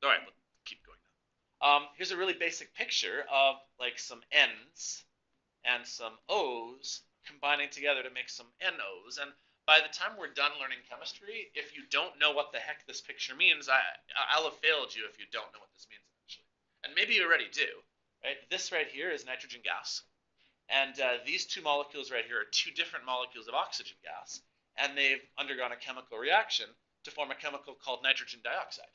All right, we'll keep going now. Here's a really basic picture of like some N's and some O's combining together to make some NO's. And by the time we're done learning chemistry, if you don't know what the heck this picture means, I'll have failed you if you don't know what this means eventually. And maybe you already do. Right? This right here is nitrogen gas. And these two molecules right here are two different molecules of oxygen gas. And they've undergone a chemical reaction to form a chemical called nitrogen dioxide.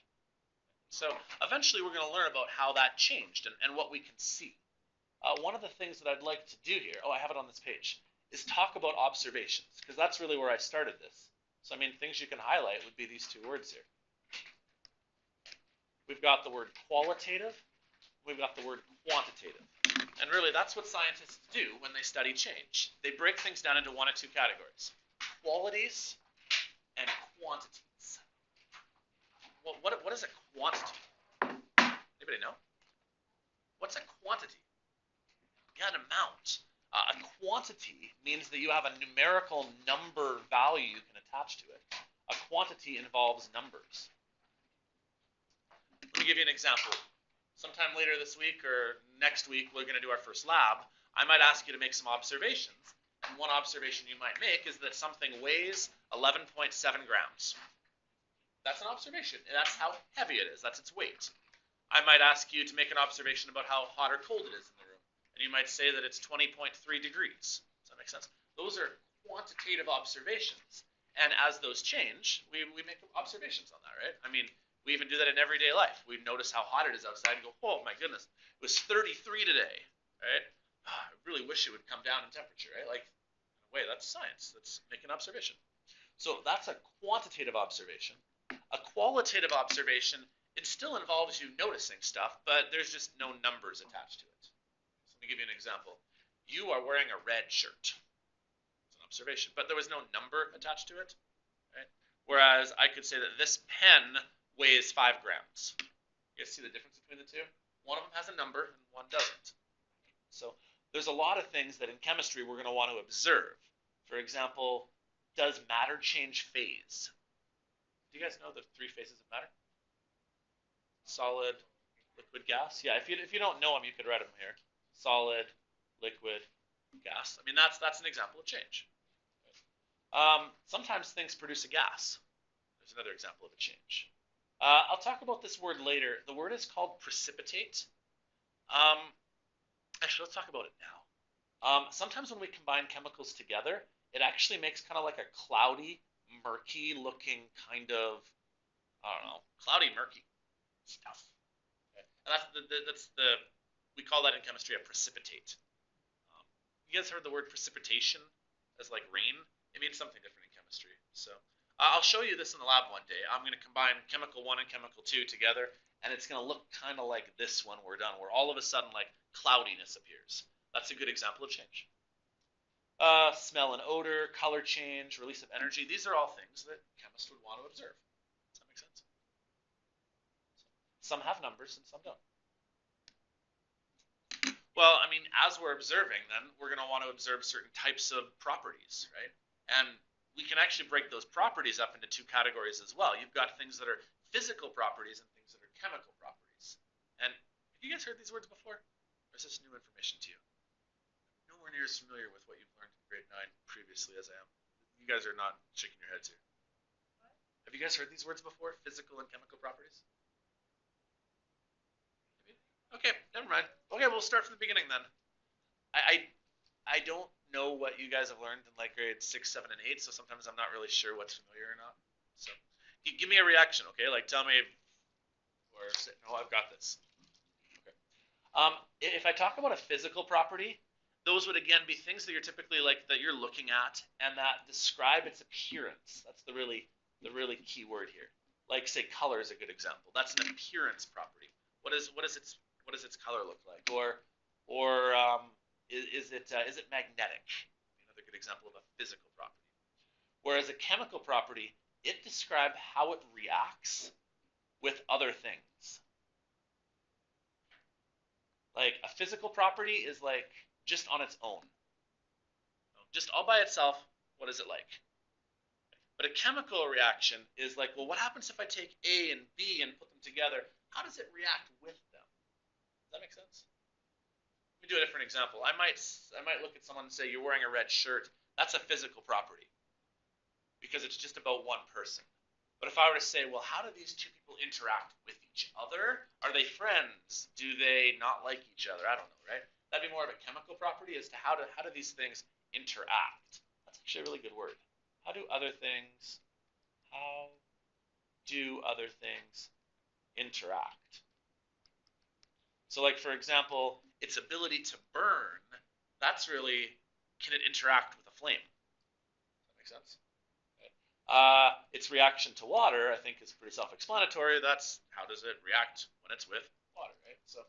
So eventually we're going to learn about how that changed and what we can see. One of the things that I'd like to do here, I have it on this page, is talk about observations, because that's really where I started this. So, I mean, things you can highlight would be these two words here. We've got the word qualitative, we've got the word quantitative. And really, that's what scientists do when they study change. They break things down into one of two categories: qualities and quantities. Well, what is a quantity? Anybody know? What's a quantity? Yeah, an amount. A quantity means that you have a numerical number value you can attach to it. A quantity involves numbers. Let me give you an example. Sometime later this week or next week, we're going to do our first lab. I might ask you to make some observations. And one observation you might make is that something weighs 11.7 grams. That's an observation. And that's how heavy it is. That's its weight. I might ask you to make an observation about how hot or cold it is in the room. And you might say that it's 20.3 degrees. Does that make sense? Those are quantitative observations. And as those change, we make observations on that, right? I mean, we even do that in everyday life. We notice how hot it is outside and go, oh my goodness, it was 33 today, right? I really wish it would come down in temperature, right? Like, in a way, that's science. That's making an observation. So that's a quantitative observation. A qualitative observation, it still involves you noticing stuff, but there's just no numbers attached to it. So let me give you an example. You are wearing a red shirt. It's an observation, but there was no number attached to it, right? Whereas I could say that this pen weighs 5 grams. You guys see the difference between the two? One of them has a number and one doesn't. So there's a lot of things that in chemistry we're going to want to observe. For example, does matter change phase? Do you guys know the 3 phases of matter? Solid, liquid, gas. Yeah, if you don't know them, you could write them here. Solid, liquid, gas. I mean, that's an example of change. Sometimes things produce a gas. There's another example of a change. I'll talk about this word later. The word is called precipitate. Actually, let's talk about it now. Sometimes when we combine chemicals together, it actually makes kind of like a cloudy, murky looking kind of, I don't know, cloudy, murky stuff. Okay. And we call that in chemistry a precipitate. You guys heard the word precipitation as like rain? It means something different in chemistry. So I'll show you this in the lab one day. I'm going to combine chemical 1 and chemical 2 together, and it's going to look kind of like this when we're done, where all of a sudden like cloudiness appears. That's a good example of change. Smell and odor, color change, release of energy. These are all things that chemists would want to observe. Does that make sense? Some have numbers and some don't. Well, I mean, as we're observing, then we're going to want to observe certain types of properties, right? And we can actually break those properties up into 2 categories as well. You've got things that are physical properties and things that are chemical properties. And have you guys heard these words before? Or is this new information to you? I'm nowhere near as familiar with what you've learned in grade 9 previously as I am. You guys are not shaking your heads here. Have you guys heard these words before? Physical and chemical properties? Okay, never mind. Okay, we'll start from the beginning then. I don't know what you guys have learned in like grades 6, 7, and 8, so sometimes I'm not really sure what's familiar or not. So give me a reaction, okay? Like tell me, or say, no, I've got this. Okay. If I talk about a physical property, those would again be things that you're typically like that you're looking at and that describe its appearance. That's the really key word here. Like say color is a good example. That's an appearance property. What does its color look like? Or is it magnetic? Another good example of a physical property. Whereas a chemical property, it describes how it reacts with other things. Like a physical property is like just on its own. Just all by itself, what is it like? But a chemical reaction is like, well, what happens if I take A and B and put them together? how does it react with them? Does that make sense? Let me do a different example. I might look at someone and say, you're wearing a red shirt. That's a physical property because it's just about one person. But if I were to say, well, how do these two people interact with each other? Are they friends? Do they not like each other? I don't know, right? That'd be more of a chemical property as to how do these things interact. That's actually a really good word. How do other things interact? So like, for example, its ability to burn, that's really, can it interact with a flame? Does that make sense? Its reaction to water, I think, is pretty self-explanatory. That's how does it react when it's with water, right? So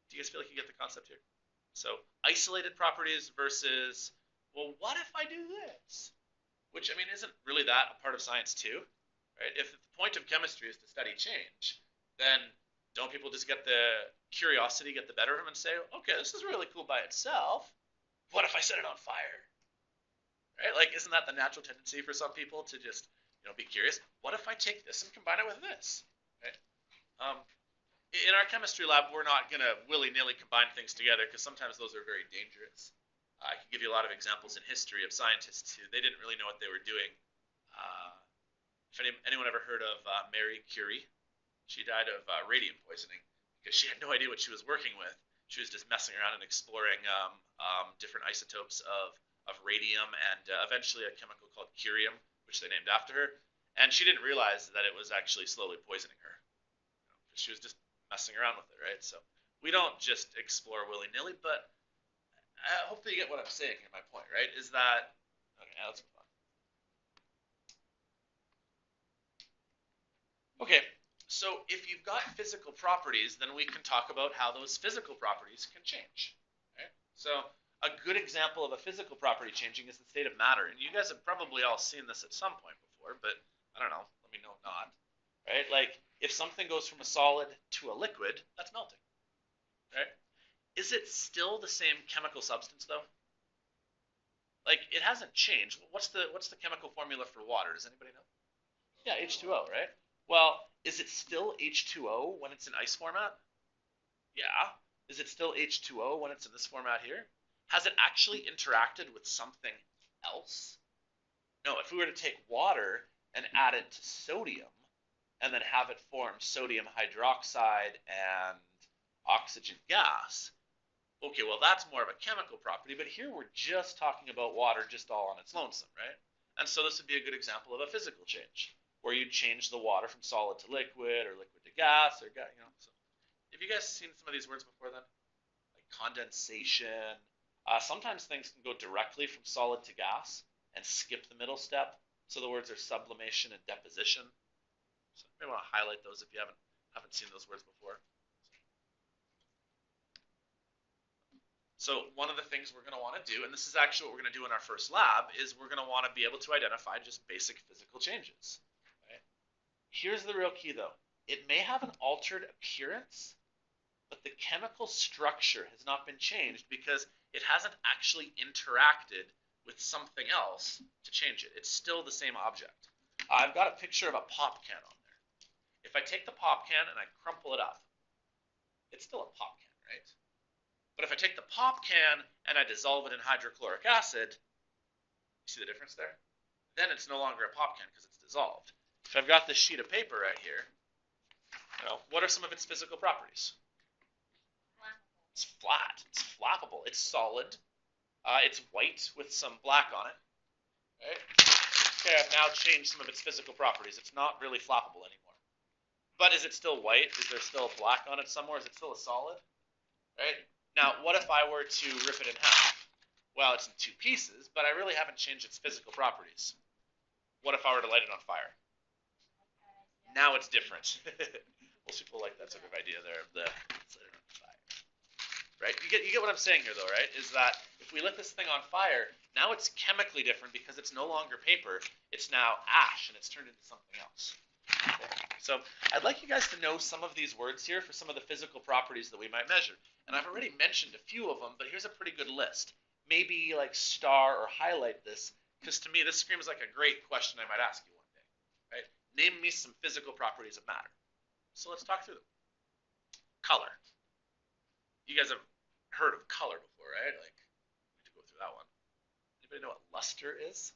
do you guys feel like you get the concept here? So isolated properties versus, well, what if I do this? Which, I mean, isn't really that a part of science too, right? If the point of chemistry is to study change, then don't people just get the curiosity, get the better of them and say, okay, this is really cool by itself. What if I set it on fire? Right? Like, isn't that the natural tendency for some people to just, be curious? What if I take this and combine it with this? Right? In our chemistry lab, we're not going to willy-nilly combine things together because sometimes those are very dangerous. I can give you a lot of examples in history of scientists who they didn't really know what they were doing. If anyone ever heard of Marie Curie, she died of radium poisoning because she had no idea what she was working with. She was just messing around and exploring different isotopes of radium and eventually a chemical called curium, which they named after her. And she didn't realize that it was actually slowly poisoning her. She was just messing around with it, right? So we don't just explore willy-nilly, but hopefully you get what I'm saying here, my point, right? Is that, okay, let's move on. Okay, so if you've got physical properties, then we can talk about how those physical properties can change, right? So a good example of a physical property changing is the state of matter. And you guys have probably all seen this at some point before, but I don't know, let me know if not, right? Like, if something goes from a solid to a liquid, that's melting, right? Is it still the same chemical substance, though? Like, it hasn't changed. What's the chemical formula for water? Does anybody know? Yeah, H2O, right? Well, is it still H2O when it's in ice format? Yeah. Is it still H2O when it's in this format here? Has it actually interacted with something else? No, if we were to take water and add it to sodium and then have it form sodium hydroxide and oxygen gas, okay, well, that's more of a chemical property, but here we're just talking about water just all on its lonesome, right? And so this would be a good example of a physical change, where you change the water from solid to liquid or liquid to gas or gas, So have you guys seen some of these words before then? Like condensation. Sometimes things can go directly from solid to gas and skip the middle step. So the words are sublimation and deposition. So you may want to highlight those if you haven't seen those words before. So one of the things we're going to want to do, and this is actually what we're going to do in our first lab, is we're going to want to be able to identify just basic physical changes. Right? Here's the real key, though. It may have an altered appearance, but the chemical structure has not been changed because it hasn't actually interacted with something else to change it. It's still the same object. I've got a picture of a pop can on there. If I take the pop can and I crumple it up, it's still a pop can, right? But if I take the pop can and I dissolve it in hydrochloric acid, you see the difference there? Then it's no longer a pop can because it's dissolved. If I've got this sheet of paper right here, what are some of its physical properties? It's flat. It's flappable. It's solid. It's white with some black on it. Right? Okay, I've now changed some of its physical properties. It's not really flappable anymore. But is it still white? Is there still black on it somewhere? Is it still a solid? Right? Now, what if I were to rip it in half? Well, it's in two pieces, but I really haven't changed its physical properties. What if I were to light it on fire? Now it's different. Most people like that sort of idea there of the let's light it on fire. Right? You get what I'm saying here, though, right? Is that if we lit this thing on fire, now it's chemically different because it's no longer paper. It's now ash, and it's turned into something else. Okay. So I'd like you guys to know some of these words here for some of the physical properties that we might measure. And I've already mentioned a few of them, but here's a pretty good list. Maybe like star or highlight this, because to me this screams like a great question I might ask you one day. Right? Name me some physical properties of matter. So let's talk through them. Color. You guys have heard of color before, right? Like, we need to go through that one. Anybody know what luster is?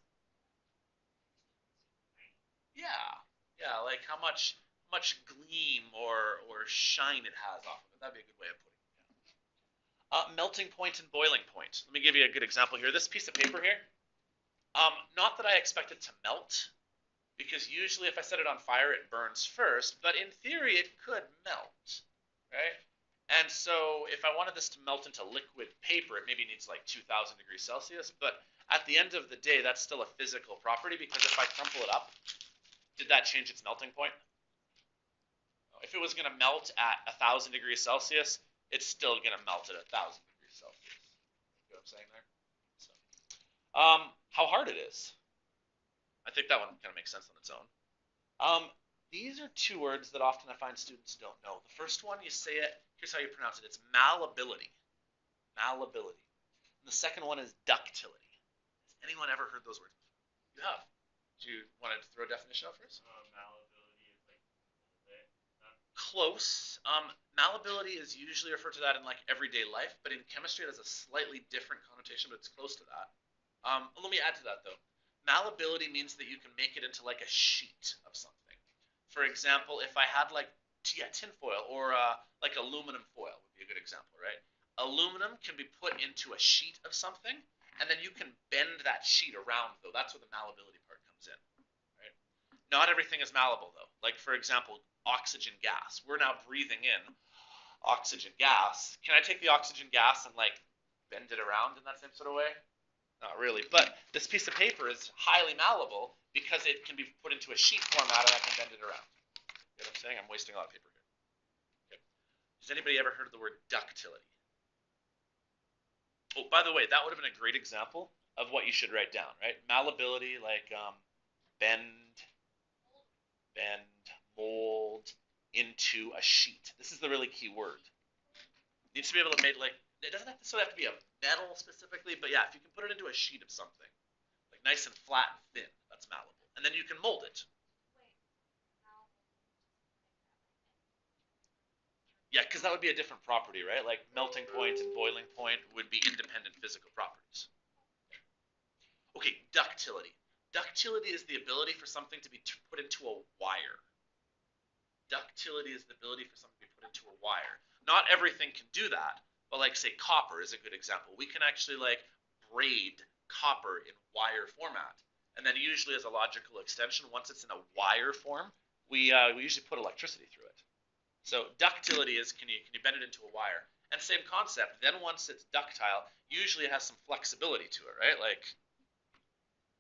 Yeah, yeah, like how much gleam or shine it has off of it. That'd be a good way of putting it. Melting point and boiling point. Let me give you a good example here. This piece of paper here. Not that I expect it to melt, because usually if I set it on fire, it burns first. But in theory, it could melt, right? And so if I wanted this to melt into liquid paper, it maybe needs like 2,000 degrees Celsius. But at the end of the day, that's still a physical property, because if I crumple it up, did that change its melting point? If it was going to melt at 1,000 degrees Celsius, it's still going to melt at 1,000 degrees Celsius. You know what I'm saying there? So, how hard it is. I think that one kind of makes sense on its own. These are two words that often I find students don't know. The first one, you say it, here's how you pronounce it. It's malleability. Malleability. And the second one is ductility. Has anyone ever heard those words before? You have. Do you want to throw a definition out first? Malleability is like Close. Malleability is usually referred to that in like everyday life, but in chemistry it has a slightly different connotation, but it's close to that. Let me add to that though. Malleability means that you can make it into like a sheet of something. For example, if I had like tin foil or like aluminum foil would be a good example, right? Aluminum can be put into a sheet of something, and then you can bend that sheet around though. That's where the malleability part comes in, right? Not everything is malleable though. Like for example, oxygen gas. We're now breathing in oxygen gas. Can I take the oxygen gas and like bend it around in that same sort of way? Not really, but this piece of paper is highly malleable because it can be put into a sheet format and I can bend it around. You know what I'm saying? I'm wasting a lot of paper here. Okay. Has anybody ever heard of the word ductility? Oh, by the way, that would have been a great example of what you should write down, right? Malleability, like bend, bend, mold into a sheet. This is the really key word. It needs to be able to make like, it doesn't necessarily have to be a metal specifically, but yeah, if you can put it into a sheet of something, like nice and flat and thin, that's malleable. And then you can mold it. Yeah, because that would be a different property, right? Like melting point and boiling point would be independent physical properties. Okay, ductility. Ductility is the ability for something to be put into a wire. Ductility is the ability for something to be put into a wire. Not everything can do that, but like say copper is a good example. We can actually like braid copper in wire format, and then usually as a logical extension, once it's in a wire form, we usually put electricity through it. So ductility is can you bend it into a wire? And same concept. Then once it's ductile, usually it has some flexibility to it, right? Like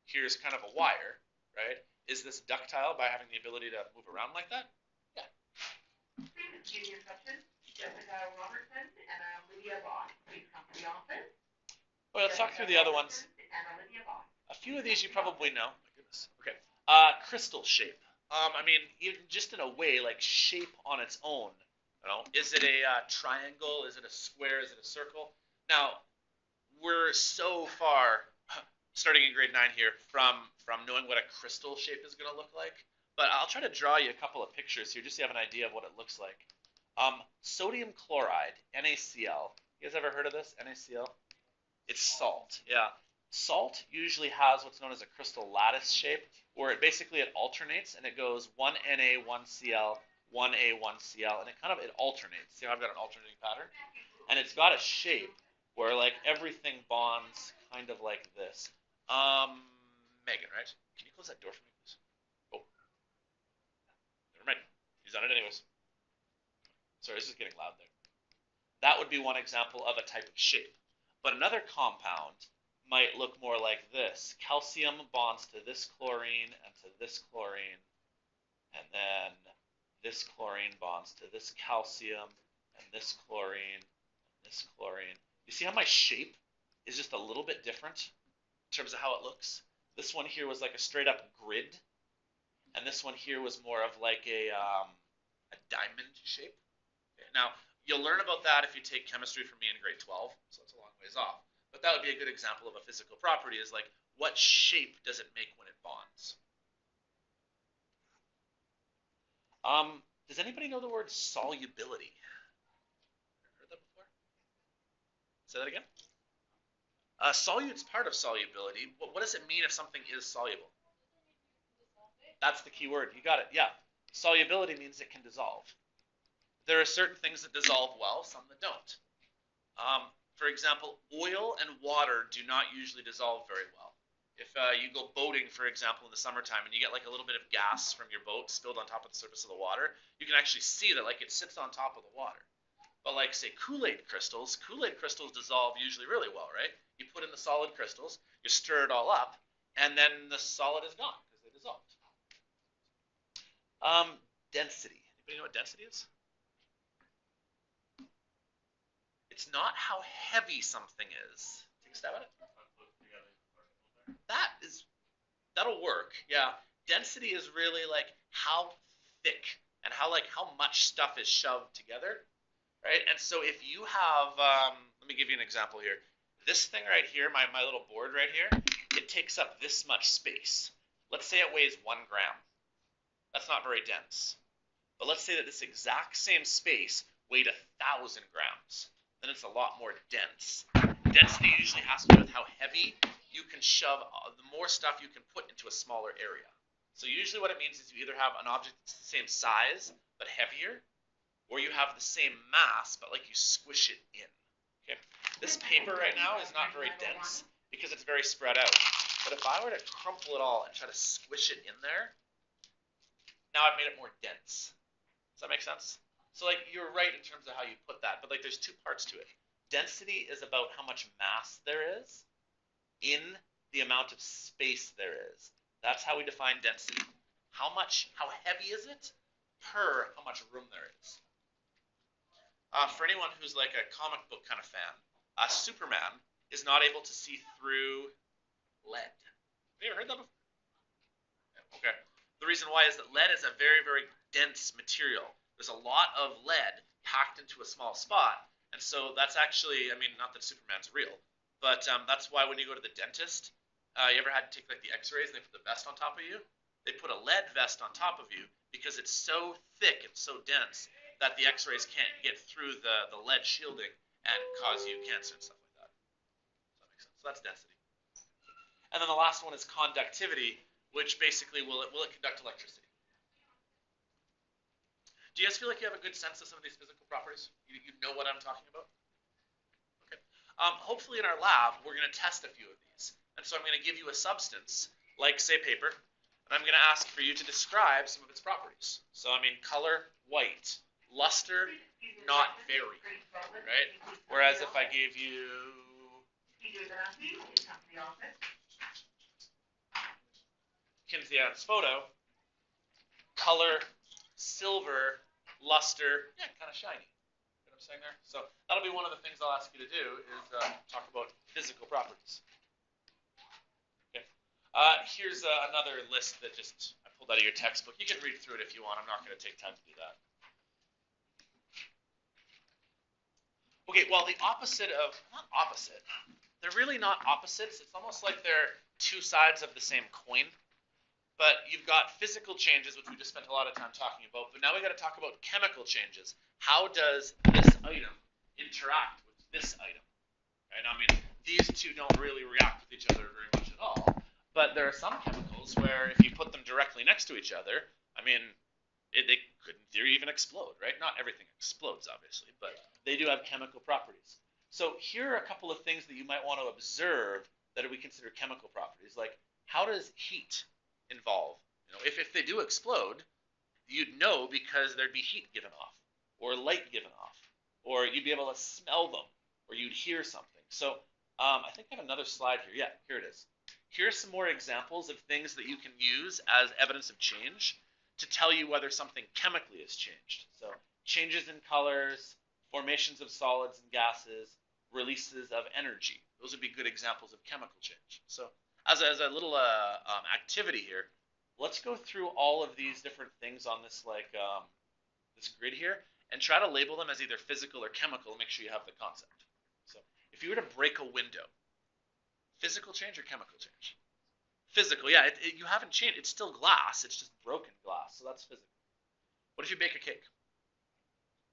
here's kind of a wire, right? Is this ductile by having the ability to move around like that? Yeah. Junior session, Jessica Robertson and Lydia Bond. Please come to the office. Well, let's talk through the other ones. And Lydia Bond. A few of these you probably know. My goodness. Okay. Crystal shape. I mean, just in a way, like shape on its own. You know, is it a triangle? Is it a square? Is it a circle? Now, we're so far, starting in grade 9 here, from knowing what a crystal shape is going to look like. But I'll try to draw you a couple of pictures here just so you have an idea of what it looks like. Sodium chloride, NaCl. You guys ever heard of this, NaCl? It's salt, yeah. Salt usually has what's known as a crystal lattice shape, where it basically it alternates and it goes 1 Na, 1 Cl, 1 A, 1 Cl, and it alternates. See how I've got an alternating pattern? And it's got a shape where like everything bonds kind of like this. Megan, right? Can you close that door for me, please? Oh, never mind. He's on it anyways. Sorry, this is getting loud there. That would be one example of a type of shape. But another compound might look more like this. Calcium bonds to this chlorine and to this chlorine, and then this chlorine bonds to this calcium and this chlorine and this chlorine. You see how my shape is just a little bit different in terms of how it looks? This one here was like a straight up grid, and this one here was more of like a diamond shape. Okay, now, you'll learn about that if you take chemistry from me in grade 12, so it's a long ways off. But that would be a good example of a physical property, is like, what shape does it make when it bonds? Does anybody know the word solubility? Heard that before? Say that again. Solutes part of solubility. What does it mean if something is soluble? That's the key word. You got it. Yeah. Solubility means it can dissolve. There are certain things that dissolve well, some that don't. For example, oil and water do not usually dissolve very well. If you go boating, for example, in the summertime, and you get like a little bit of gas from your boat spilled on top of the surface of the water, you can actually see that like it sits on top of the water. But like say Kool-Aid crystals dissolve usually really well, right? You put in the solid crystals, you stir it all up, and then the solid is gone because they dissolved. Density. Anybody know what density is? It's not how heavy something is. Take a stab at it. That'll work. Yeah. Density is really like how thick and how much stuff is shoved together, right? And so if you have, let me give you an example here. This thing right here, my little board right here, it takes up this much space. Let's say it weighs 1 gram. That's not very dense. But let's say that this exact same space weighed 1,000 grams. Then it's a lot more dense. Density usually has to do with how heavy you can shove, the more stuff you can put into a smaller area. So usually what it means is you either have an object that's the same size but heavier, or you have the same mass but like you squish it in. Okay. This paper right now is not very dense because it's very spread out. But if I were to crumple it all and try to squish it in there, now I've made it more dense. Does that make sense? So like you're right in terms of how you put that, but like there's 2 parts to it. Density is about how much mass there is in the amount of space there is. That's how we define density. How heavy is it per how much room there is. For anyone who's like a comic book kind of fan, Superman is not able to see through lead. Have you ever heard that before? Okay. The reason why is that lead is a very, very dense material. There's a lot of lead packed into a small spot, and so that's actually, I mean, not that Superman's real, but that's why when you go to the dentist, you ever had to take like the x-rays and they put the vest on top of you? They put a lead vest on top of you because it's so thick and so dense that the x-rays can't get through the lead shielding and cause you cancer and stuff like that. Does that make sense? So that's density. And then the last one is conductivity, which basically will it conduct electricity. Do you guys feel like you have a good sense of some of these physical properties? You know what I'm talking about? Okay. Hopefully in our lab, we're going to test a few of these. And so I'm going to give you a substance, like, say, paper, and I'm going to ask for you to describe some of its properties. So, I mean, color, white. Luster, not very, right? Whereas if I gave you Kinsey Adams photo, color, silver, luster, yeah, kind of shiny. You know what I'm saying there? So that'll be one of the things I'll ask you to do is talk about physical properties. Okay. Here's another list that just I pulled out of your textbook. You can read through it if you want. I'm not going to take time to do that. Okay, well, the opposite of, not opposite, they're really not opposites. It's almost like they're 2 sides of the same coin. But you've got physical changes, which we just spent a lot of time talking about. But now we got to talk about chemical changes. How does this item interact with this item? Right? I mean, these 2 don't really react with each other very much at all. But there are some chemicals where if you put them directly next to each other, I mean, they could in theory even explode, right? Not everything explodes, obviously, but they do have chemical properties. So here are a couple of things that you might want to observe that we consider chemical properties. Like, how does heat involve? You know, if they do explode, you'd know because there'd be heat given off, or light given off, or you'd be able to smell them, or you'd hear something. So I think I have another slide here. Yeah, here it is. Here's some more examples of things that you can use as evidence of change to tell you whether something chemically has changed. So changes in colors, formations of solids and gases, releases of energy. Those would be good examples of chemical change. So as a little activity here, let's go through all of these different things on this this grid here and try to label them as either physical or chemical and make sure you have the concept. So if you were to break a window, physical change or chemical change? Physical, yeah. You haven't changed. It's still glass. It's just broken glass, so that's physical. What if you bake a cake?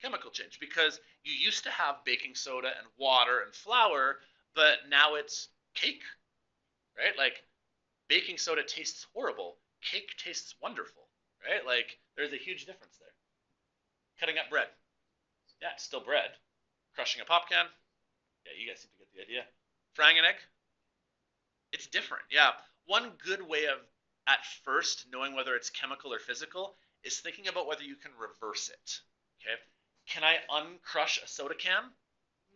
Chemical change, because you used to have baking soda and water and flour, but now it's cake, right? Like baking soda tastes horrible, cake tastes wonderful, right? Like there's a huge difference there. Cutting up bread, yeah, it's still bread. Crushing a pop can, yeah, you guys seem to get the idea. Frying an egg, it's different, yeah. One good way of at first knowing whether it's chemical or physical is thinking about whether you can reverse it. Okay, can I uncrush a soda can?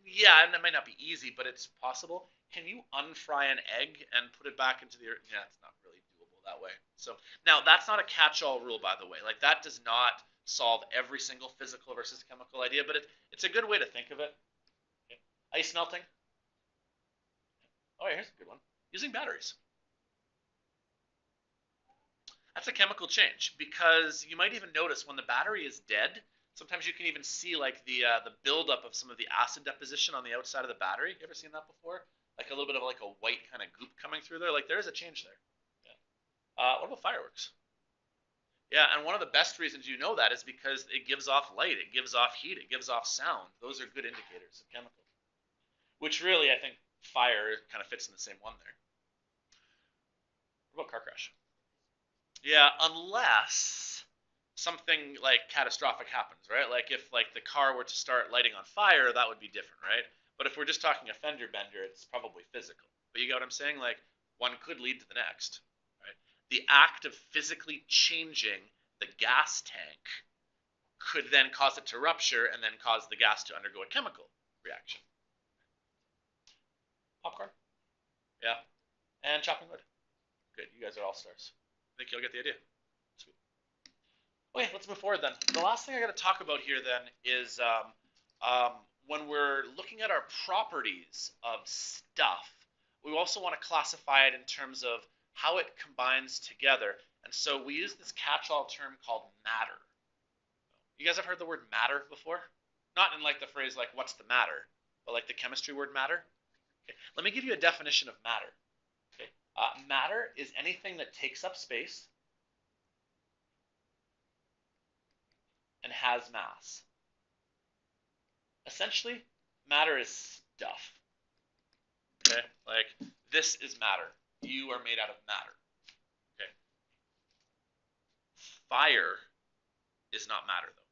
Yeah, and it might not be easy, but it's possible. Can you unfry an egg and put it back into the earth? Yeah, it's not really doable that way. So now that's not a catch-all rule, by the way. Like that does not solve every single physical versus chemical idea, but it's a good way to think of it. Okay. Ice melting. Oh, yeah, here's a good one. Using batteries. That's a chemical change because you might even notice when the battery is dead, sometimes you can even see like the buildup of some of the acid deposition on the outside of the battery. You ever seen that before? Like a little bit of like a white kind of goop coming through there. Like there is a change there. Yeah. What about fireworks? Yeah, and one of the best reasons you know that is because it gives off light, it gives off heat, it gives off sound. Those are good indicators of chemical. Which really, I think fire kind of fits in the same one there. What about car crash? Yeah, unless something like catastrophic happens, right? Like if like the car were to start lighting on fire, that would be different, right? But if we're just talking a fender bender, it's probably physical. But you get what I'm saying? Like one could lead to the next, right? The act of physically changing the gas tank could then cause it to rupture and then cause the gas to undergo a chemical reaction. Popcorn? Yeah. And chopping wood. Good. You guys are all stars. I think you'll get the idea. Sweet. Okay, let's move forward then. The last thing I got to talk about here then is when we're looking at our properties of stuff, we also want to classify it in terms of how it combines together. And so we use this catch-all term called matter. You guys have heard the word matter before? Not in like the phrase like what's the matter, but like the chemistry word matter. Okay. Let me give you a definition of matter. Okay. Matter is anything that takes up space and has mass. Essentially, matter is stuff. Okay? Like, this is matter. You are made out of matter. Okay? Fire is not matter, though.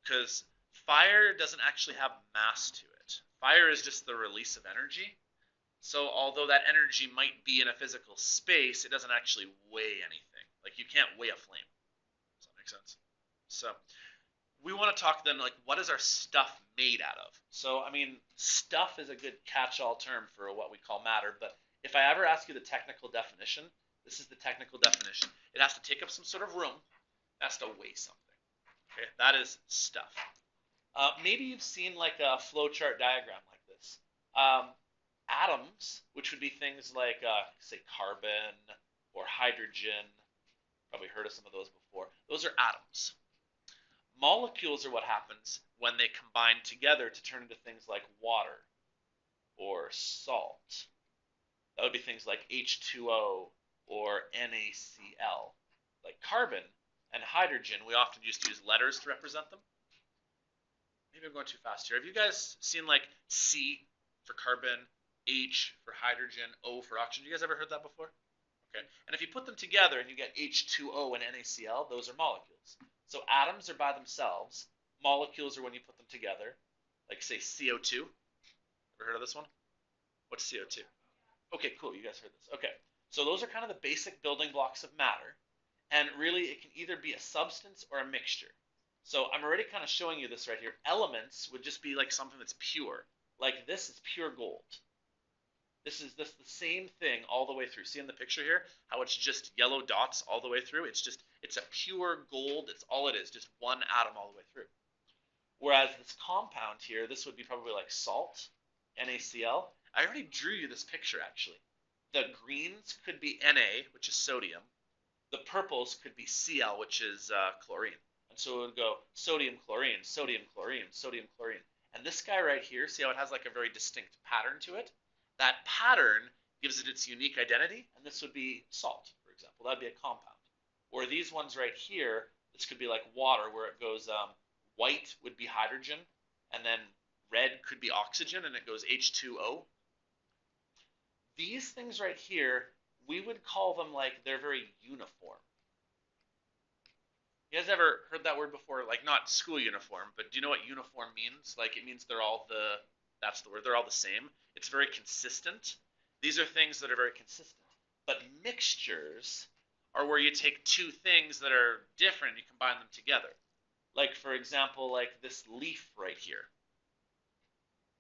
Because fire doesn't actually have mass to it. Fire is just the release of energy. So although that energy might be in a physical space, it doesn't actually weigh anything. Like, you can't weigh a flame. Does that make sense? So we want to talk then, like, what is our stuff made out of? So, I mean, stuff is a good catch-all term for what we call matter, but if I ever ask you the technical definition, this is the technical definition. It has to take up some sort of room. It has to weigh something. Okay, that is stuff. Maybe you've seen like a flowchart diagram like this. Atoms, which would be things like, say, carbon or hydrogen. Probably heard of some of those before. Those are atoms. Molecules are what happens when they combine together to turn into things like water or salt. That would be things like H2O or NaCl. Like carbon and hydrogen, we often used to use letters to represent them. Maybe I'm going too fast here. Have you guys seen like C for carbon, H for hydrogen, O for oxygen? You guys ever heard that before? Okay. And if you put them together and you get H2O and NaCl, those are molecules. So atoms are by themselves. Molecules are when you put them together. Like, say, CO2. Ever heard of this one? What's CO2? Okay, cool. You guys heard this. Okay. So those are kind of the basic building blocks of matter. And really, it can either be a substance or a mixture. So I'm already kind of showing you this right here. Elements would just be like something that's pure. Like this is pure gold. This is the same thing all the way through. See in the picture here how it's just yellow dots all the way through? It's a pure gold. It's all it is, just one atom all the way through. Whereas this compound here, this would be probably like salt, NaCl. I already drew you this picture actually. The greens could be Na, which is sodium. The purples could be Cl, which is chlorine. And so it would go sodium, chlorine, sodium, chlorine, sodium, chlorine. And this guy right here, see how it has like a very distinct pattern to it? That pattern gives it its unique identity, and this would be salt, for example. That would be a compound. Or these ones right here, This could be like water, where it goes white would be hydrogen, and then red could be oxygen, and it goes H2O. These things right here, we would call them like they're very uniform. You guys ever heard that word before? Like not school uniform, but do you know what uniform means? Like it means they're all that's the word, they're all the same. It's very consistent. These are things that are very consistent. But mixtures are where you take two things that are different and you combine them together. Like for example, like this leaf right here.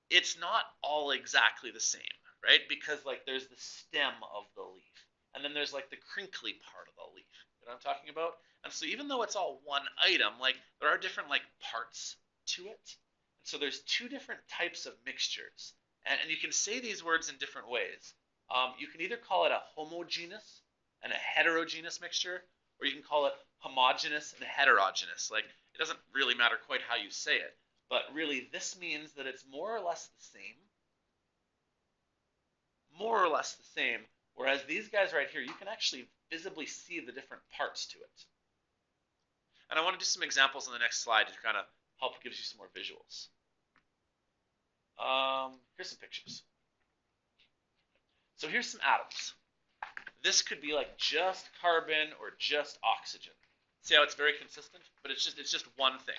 It's not all exactly the same, right? Because like there's the stem of the leaf, and then there's like the crinkly part of the leaf. You know what I'm talking about? And so even though it's all one item, like there are different like parts to it. And so there's two different types of mixtures, and you can say these words in different ways. You can either call it a homogeneous and a heterogeneous mixture, or you can call it homogeneous and heterogeneous. Like it doesn't really matter quite how you say it. But really, this means that it's more or less the same. More or less the same. Whereas these guys right here, you can actually visibly see the different parts to it. And I want to do some examples on the next slide to kind of help give you some more visuals. Here's some pictures. So here's some atoms. This could be like just carbon or just oxygen. See how it's very consistent? But it's just one thing.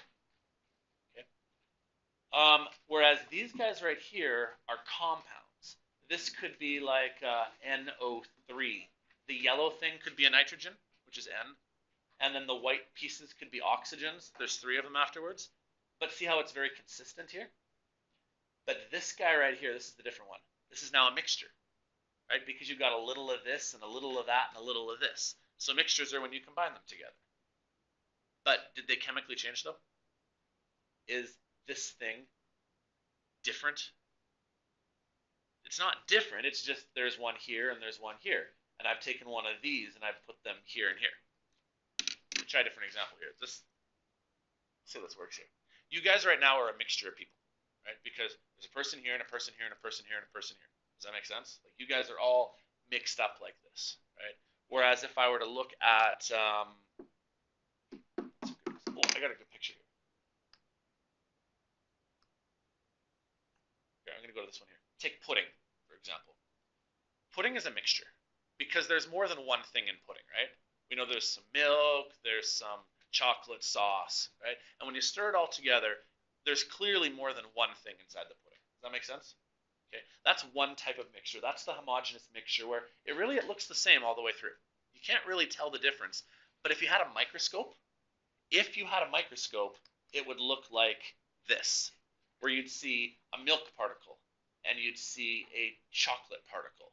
Whereas these guys right here are compounds. This could be like NO3. The yellow thing could be a nitrogen, which is N. And then the white pieces could be oxygens. There's 3 of them afterwards. But see how it's very consistent here? But this guy right here, this is the different one. This is now a mixture, right? Because you've got a little of this and a little of that and a little of this. So mixtures are when you combine them together. But did they chemically change though? Is this thing different? It's not different, it's just there's one here and there's one here. And I've taken one of these and I've put them here and here. Let me try a different example here. Let's see how this works here. You guys right now are a mixture of people, right? Because there's a person here and a person here and a person here and a person here. Does that make sense? Like you guys are all mixed up like this, right? Whereas if I were to look at, I got a good picture here. I'm going to go to this one here. Take pudding, for example. Pudding is a mixture because there's more than one thing in pudding, right? We know there's some milk, there's some chocolate sauce, right? And when you stir it all together, there's clearly more than one thing inside the pudding. Does that make sense? Okay, that's one type of mixture. That's the homogeneous mixture where it looks the same all the way through. You can't really tell the difference. But if you had a microscope, it would look like this, where you'd see a milk particle and you'd see a chocolate particle.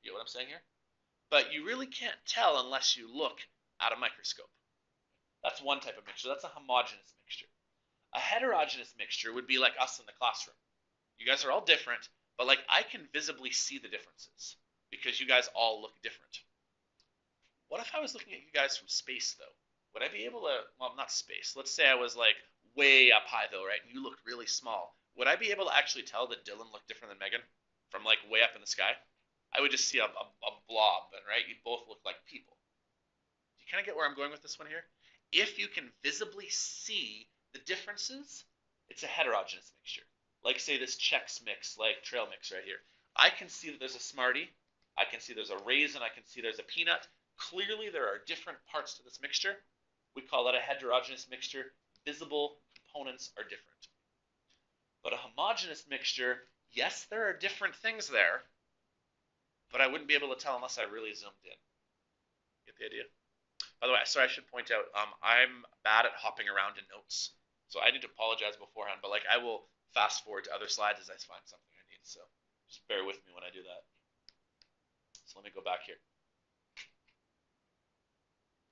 You know what I'm saying here? But you really can't tell unless you look at a microscope. That's one type of mixture. That's a homogeneous mixture. A heterogeneous mixture would be like us in the classroom. You guys are all different, but like I can visibly see the differences because you guys all look different. What if I was looking at you guys from space though? Would I be able to, well, not space. Let's say I was like way up high though, right? And you looked really small. Would I be able to actually tell that Dylan looked different than Megan from like way up in the sky? I would just see a blob, right? You both look like people. Do you kind of get where I'm going with this one here? If you can visibly see the differences, it's a heterogeneous mixture. Like say this Chex Mix, like trail mix right here. I can see that there's a Smartie. I can see there's a raisin. I can see there's a peanut. Clearly there are different parts to this mixture. We call that a heterogeneous mixture. Visible components are different. But a homogeneous mixture, yes, there are different things there, but I wouldn't be able to tell unless I really zoomed in. Get the idea? By the way, sorry, I should point out, I'm bad at hopping around in notes, so I need to apologize beforehand, but like I will fast forward to other slides as I find something I need, so just bear with me when I do that. So let me go back here.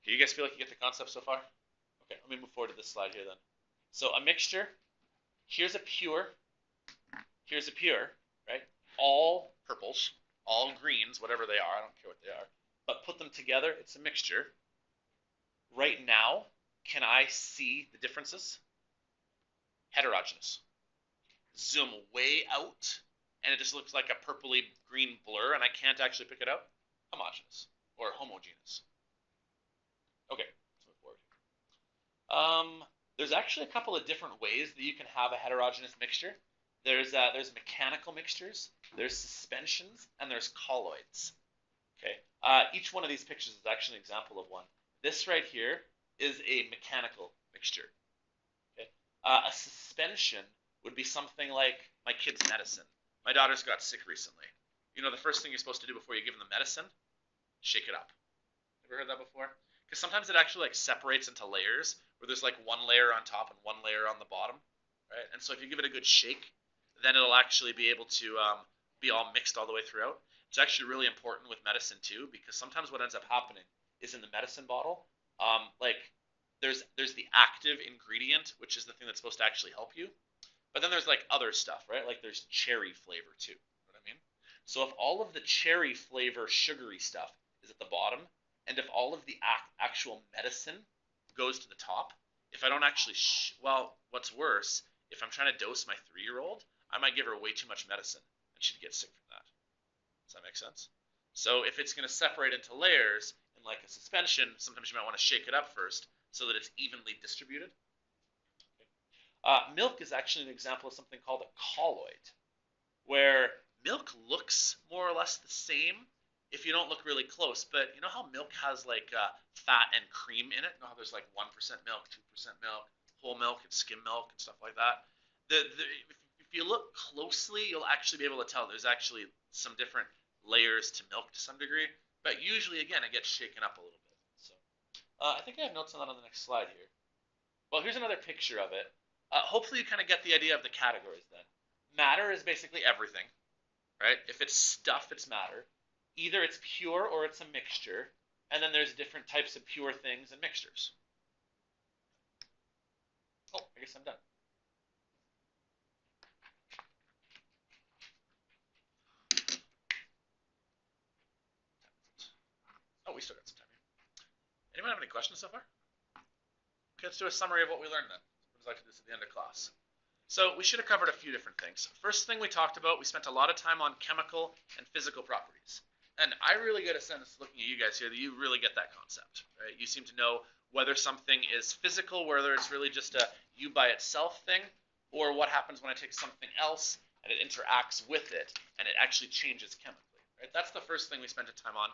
Okay, you guys feel like you get the concept so far? Okay, let me move forward to this slide here then. So a mixture, here's a pure, right? All purples, all greens, whatever they are, I don't care what they are, but put them together, it's a mixture. Right now, can I see the differences? Heterogeneous. Zoom way out, and it just looks like a purpley green blur, and I can't actually pick it out. Homogeneous, or homogeneous. Okay, let's move forward. There's actually a couple of different ways that you can have a heterogeneous mixture. There's mechanical mixtures, there's suspensions, and there's colloids. Okay. Each one of these pictures is actually an example of one. This right here is a mechanical mixture. Okay. A suspension would be something like my kid's medicine. My daughter's got sick recently. You know, the first thing you're supposed to do before you give them the medicine, shake it up. Ever heard that before? Because sometimes it actually like separates into layers, where there's like one layer on top and one layer on the bottom, right? And so if you give it a good shake, then it'll actually be able to be all mixed all the way throughout. It's actually really important with medicine too, because sometimes what ends up happening is in the medicine bottle, like there's the active ingredient, which is the thing that's supposed to actually help you, but then there's like other stuff, right? Like there's cherry flavor too. You know what I mean? So if all of the cherry flavor sugary stuff is at the bottom, and if all of the actual medicine goes to the top, if I don't actually, well, what's worse, if I'm trying to dose my 3-year-old, I might give her way too much medicine and she'd get sick from that. Does that make sense? So if it's going to separate into layers in like a suspension, sometimes you might want to shake it up first so that it's evenly distributed. Milk is actually an example of something called a colloid, where milk looks more or less the same if you don't look really close. But you know how milk has like fat and cream in it? You know how there's like 1% milk, 2% milk, whole milk, and skim milk and stuff like that? If you look closely, you'll actually be able to tell there's actually some different layers to milk to some degree. But usually, again, it gets shaken up a little bit. So I think I have notes on that on the next slide here. Well, here's another picture of it. Hopefully you kind of get the idea of the categories then. Matter is basically everything, right? If it's stuff, it's matter. Either it's pure or it's a mixture, and then there's different types of pure things and mixtures. Oh, I guess I'm done. Oh, we still got some time here. Anyone have any questions so far? Okay, let's do a summary of what we learned then. What would like to do this at the end of class? So we should have covered a few different things. First thing we talked about, we spent a lot of time on chemical and physical properties. And I really get a sense looking at you guys here that you really get that concept, right? You seem to know whether something is physical, whether it's really just a you by itself thing, or what happens when I take something else and it interacts with it and it actually changes chemically, right? That's the first thing we spent time on.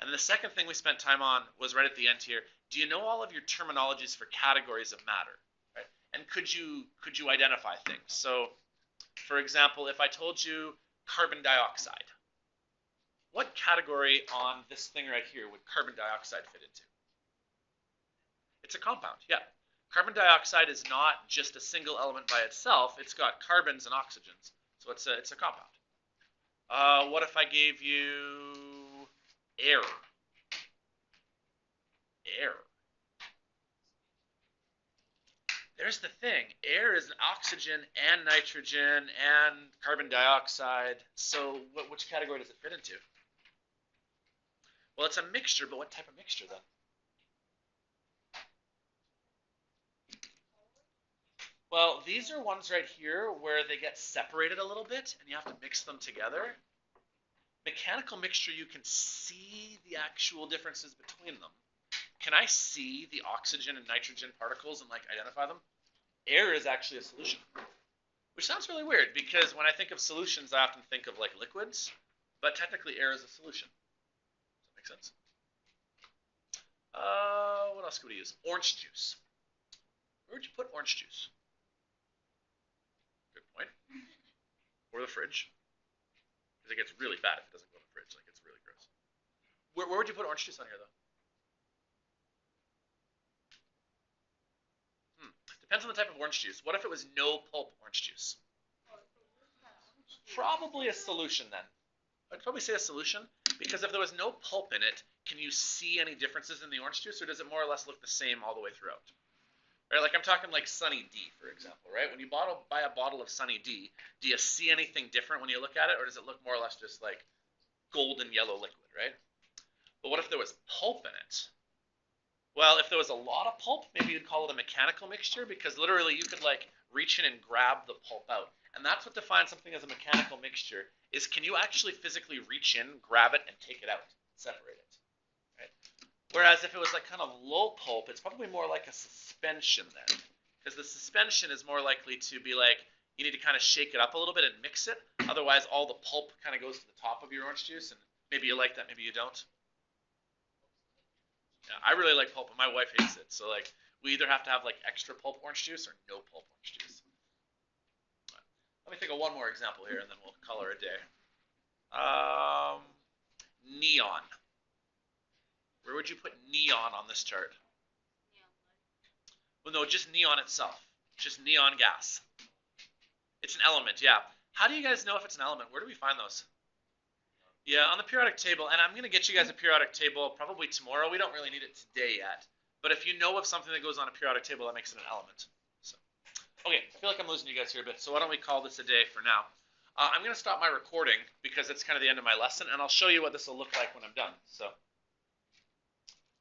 And the second thing we spent time on was right at the end here. Do you know all of your terminologies for categories of matter? Right? And could you identify things? So, for example, if I told you carbon dioxide, what category on this thing right here would carbon dioxide fit into? It's a compound, yeah. Carbon dioxide is not just a single element by itself. It's got carbons and oxygens, so it's a compound. What if I gave you air? Air. There's the thing. Air is an oxygen and nitrogen and carbon dioxide. So which category does it fit into? Well, it's a mixture, but what type of mixture then? Well, these are ones right here where they get separated a little bit and you have to mix them together. Mechanical mixture, you can see the actual differences between them. Can I see the oxygen and nitrogen particles and like identify them? Air is actually a solution, which sounds really weird because when I think of solutions, I often think of like liquids, but technically air is a solution. Does that make sense? What else could we use? Orange juice. Where would you put orange juice? Good point. Or the fridge. Because it gets really bad if it doesn't go in the fridge. Like, it's really gross. Where would you put orange juice on here, though? Depends on the type of orange juice. What if it was no pulp orange juice? Probably a solution then. I'd probably say a solution, because if there was no pulp in it, can you see any differences in the orange juice, or does it more or less look the same all the way throughout? Right, like I'm talking like Sunny D, for example, right? When you buy a bottle of Sunny D, do you see anything different when you look at it, or does it look more or less just like golden yellow liquid, right? But what if there was pulp in it? Well, if there was a lot of pulp, maybe you'd call it a mechanical mixture, because literally you could like reach in and grab the pulp out. And that's what defines something as a mechanical mixture, is can you actually physically reach in, grab it, and take it out, separate it, right? Whereas if it was like kind of low pulp, it's probably more like a suspension then. Because the suspension is more likely to be like, you need to kind of shake it up a little bit and mix it. Otherwise, all the pulp kind of goes to the top of your orange juice, and maybe you like that, maybe you don't. Yeah, I really like pulp, but my wife hates it. So like, we either have to have like extra pulp orange juice or no pulp orange juice. Let me think of one more example here, and then we'll color a day. Neon. Where would you put neon on this chart? Well, no, just neon itself. Just neon gas. It's an element, yeah. How do you guys know if it's an element? Where do we find those? Yeah, on the periodic table, and I'm going to get you guys a periodic table probably tomorrow. We don't really need it today yet. But if you know of something that goes on a periodic table, that makes it an element. So, okay, I feel like I'm losing you guys here a bit, so why don't we call this a day for now? I'm going to stop my recording because it's kind of the end of my lesson, and I'll show you what this will look like when I'm done. So.